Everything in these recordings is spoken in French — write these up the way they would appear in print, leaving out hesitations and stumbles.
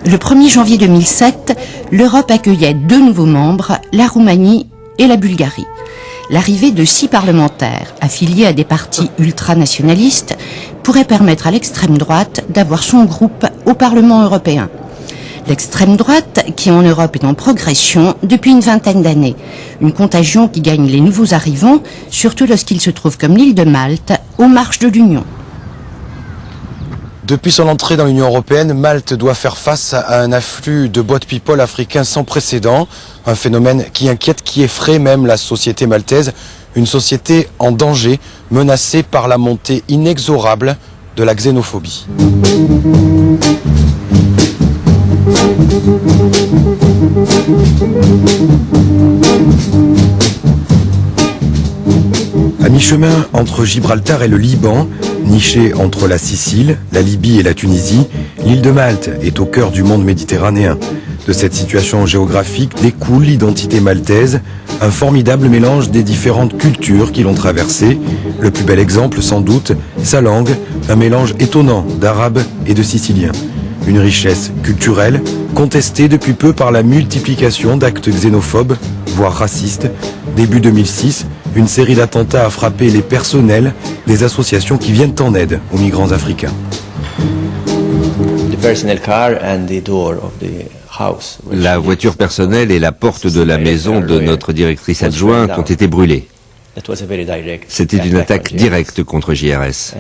Le 1er janvier 2007, l'Europe accueillait 2 nouveaux membres, la Roumanie et la Bulgarie. L'arrivée de 6 parlementaires affiliés à des partis ultranationalistes pourrait permettre à l'extrême droite d'avoir son groupe au Parlement européen. L'extrême droite, qui en Europe est en progression depuis une vingtaine d'années. Une contagion qui gagne les nouveaux arrivants, surtout lorsqu'ils se trouvent comme l'île de Malte, aux marges de l'Union. Depuis son entrée dans l'Union européenne, Malte doit faire face à un afflux de boat people africains sans précédent. Un phénomène qui inquiète, qui effraie même la société maltaise. Une société en danger, menacée par la montée inexorable de la xénophobie. À mi-chemin entre Gibraltar et le Liban, nichée entre la Sicile, la Libye et la Tunisie, l'île de Malte est au cœur du monde méditerranéen. De cette situation géographique découle l'identité maltaise, un formidable mélange des différentes cultures qui l'ont traversée. Le plus bel exemple, sans doute, sa langue, un mélange étonnant d'arabe et de sicilien. Une richesse culturelle, contestée depuis peu par la multiplication d'actes xénophobes, voire racistes. Début 2006, une série d'attentats a frappé les personnels des associations qui viennent en aide aux migrants africains. La voiture personnelle et la porte de la maison de notre directrice adjointe ont été brûlées. C'était une attaque directe contre JRS.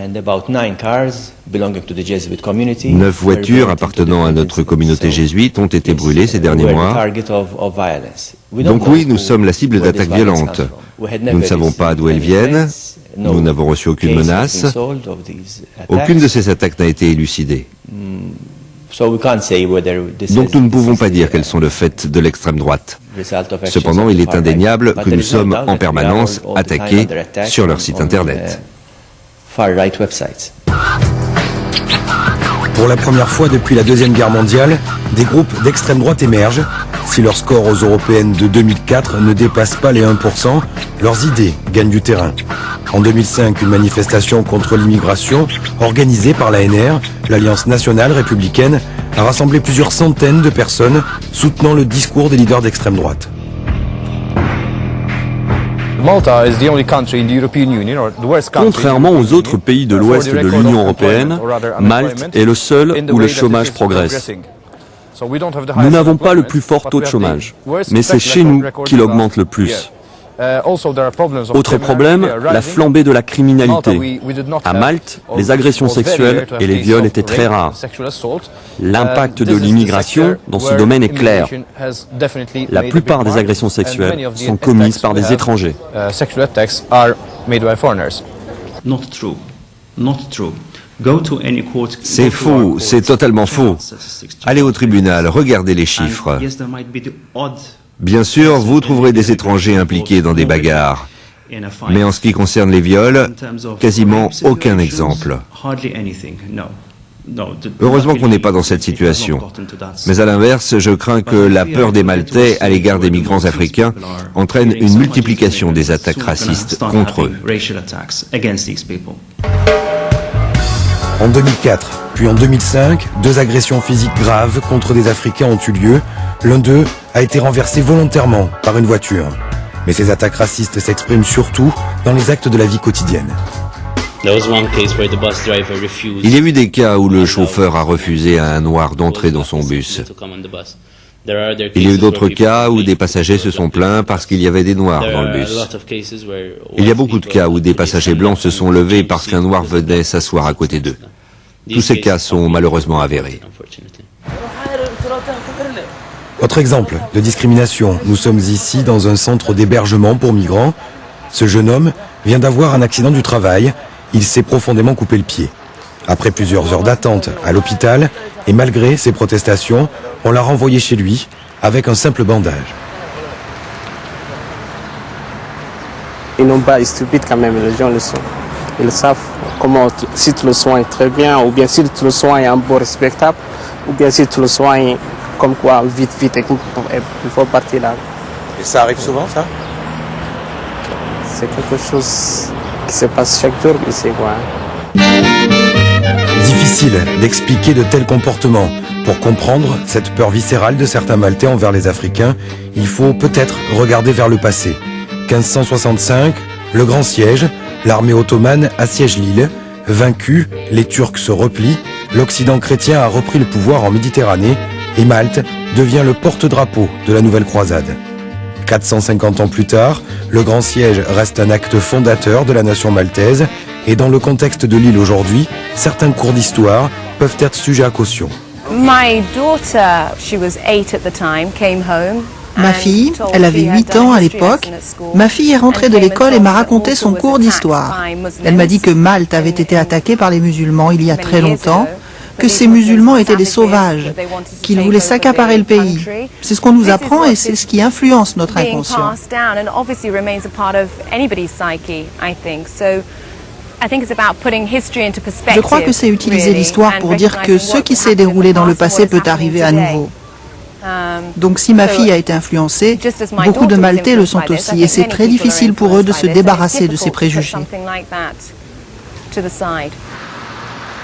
9 voitures appartenant à notre communauté jésuite ont été brûlées ces derniers mois. Donc oui, nous sommes la cible d'attaques violentes. Nous ne savons pas d'où elles viennent. Nous n'avons reçu aucune menace. Aucune de ces attaques n'a été élucidée. Donc nous ne pouvons pas dire qu'elles sont le fait de l'extrême droite. Cependant, il est indéniable que nous sommes en permanence attaqués sur leur site internet. Pour la première fois depuis la Deuxième Guerre mondiale, des groupes d'extrême droite émergent. Si leur score aux européennes de 2004 ne dépasse pas les 1%, leurs idées gagnent du terrain. En 2005, une manifestation contre l'immigration, organisée par l'ANR, l'Alliance nationale républicaine, a rassemblé plusieurs centaines de personnes soutenant le discours des leaders d'extrême droite. Contrairement aux autres pays de l'ouest de l'Union européenne, Malte est le seul où le chômage progresse. Nous n'avons pas le plus fort taux de chômage, mais c'est chez nous qu'il augmente le plus. Autre problème, la flambée de la criminalité. À Malte, les agressions sexuelles et les viols étaient très rares. L'impact de l'immigration dans ce domaine est clair. La plupart des agressions sexuelles sont commises par des étrangers. C'est faux, c'est totalement faux. Allez au tribunal, regardez les chiffres. Bien sûr, vous trouverez des étrangers impliqués dans des bagarres. Mais en ce qui concerne les viols, quasiment aucun exemple. Heureusement qu'on n'est pas dans cette situation. Mais à l'inverse, je crains que la peur des Maltais à l'égard des migrants africains entraîne une multiplication des attaques racistes contre eux. En 2004, puis en 2005, 2 agressions physiques graves contre des Africains ont eu lieu. L'un d'eux a été renversé volontairement par une voiture. Mais ces attaques racistes s'expriment surtout dans les actes de la vie quotidienne. Il y a eu des cas où le chauffeur a refusé à un noir d'entrer dans son bus. Il y a eu d'autres cas où des passagers se sont plaints parce qu'il y avait des noirs dans le bus. Il y a beaucoup de cas où des passagers blancs se sont levés parce qu'un noir venait s'asseoir à côté d'eux. Tous ces cas sont malheureusement avérés. Autre exemple de discrimination, nous sommes ici dans un centre d'hébergement pour migrants. Ce jeune homme vient d'avoir un accident du travail, il s'est profondément coupé le pied. Après plusieurs heures d'attente à l'hôpital, et malgré ses protestations, on l'a renvoyé chez lui avec un simple bandage. Ils n'ont pas été stupides quand même, les gens le sont. Ils savent comment, si tu le soignes très bien, ou bien si tu le soignes un peu respectable, ou bien si tu le soignes comme quoi, vite, il faut partir là. Et ça arrive souvent, ça? C'est quelque chose qui se passe chaque jour ici, quoi. Difficile d'expliquer de tels comportements. Pour comprendre cette peur viscérale de certains Maltais envers les Africains, il faut peut-être regarder vers le passé. 1565, le Grand Siège, l'armée ottomane assiège l'île. Vaincus, les Turcs se replient, l'Occident chrétien a repris le pouvoir en Méditerranée et Malte devient le porte-drapeau de la nouvelle croisade. 450 ans plus tard, le Grand Siège reste un acte fondateur de la nation maltaise et dans le contexte de l'île aujourd'hui, certains cours d'histoire peuvent être sujets à caution. Ma fille, elle avait 8 ans à l'époque. Ma fille est rentrée de l'école et m'a raconté son cours d'histoire. Elle m'a dit que Malte avait été attaquée par les musulmans il y a très longtemps, que ces musulmans étaient des sauvages, qu'ils voulaient s'accaparer le pays. C'est ce qu'on nous apprend et c'est ce qui influence notre inconscient. Je crois que c'est utiliser l'histoire pour dire que ce qui s'est déroulé dans le passé peut arriver à nouveau. Donc si ma fille a été influencée, beaucoup de Maltais le sont aussi et c'est très difficile pour eux de se débarrasser de ces préjugés.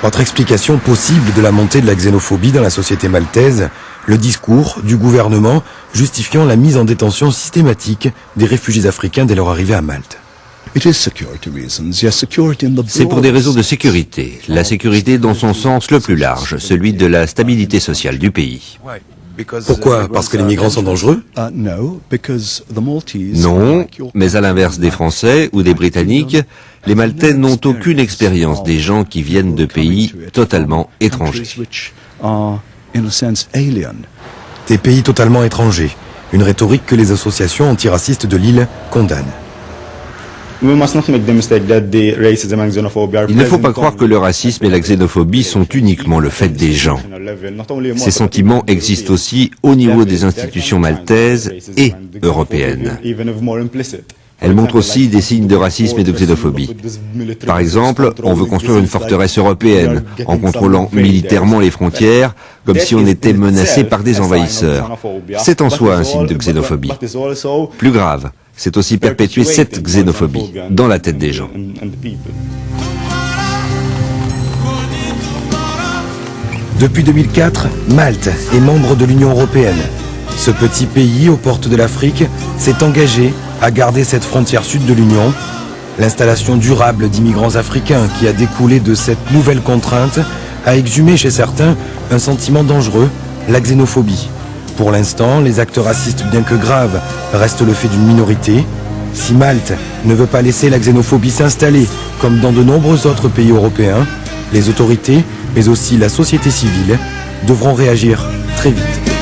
Autre explication possible de la montée de la xénophobie dans la société maltaise, le discours du gouvernement justifiant la mise en détention systématique des réfugiés africains dès leur arrivée à Malte. C'est pour des raisons de sécurité. La sécurité dans son sens le plus large, celui de la stabilité sociale du pays. Pourquoi? Parce que les migrants sont dangereux? Non, mais à l'inverse des Français ou des Britanniques, les Maltais n'ont aucune expérience des gens qui viennent de pays totalement étrangers. Des pays totalement étrangers, une rhétorique que les associations antiracistes de l'île condamnent. Il ne faut pas croire que le racisme et la xénophobie sont uniquement le fait des gens. Ces sentiments existent aussi au niveau des institutions maltaises et européennes. Elles montrent aussi des signes de racisme et de xénophobie. Par exemple, on veut construire une forteresse européenne en contrôlant militairement les frontières comme si on était menacé par des envahisseurs. C'est en soi un signe de xénophobie. Plus grave, c'est aussi perpétuer cette xénophobie dans la tête des gens. Depuis 2004, Malte est membre de l'Union européenne. Ce petit pays aux portes de l'Afrique s'est engagé à garder cette frontière sud de l'Union. L'installation durable d'immigrants africains qui a découlé de cette nouvelle contrainte a exhumé chez certains un sentiment dangereux, la xénophobie. Pour l'instant, les actes racistes, bien que graves, restent le fait d'une minorité. Si Malte ne veut pas laisser la xénophobie s'installer, comme dans de nombreux autres pays européens, les autorités, mais aussi la société civile, devront réagir très vite.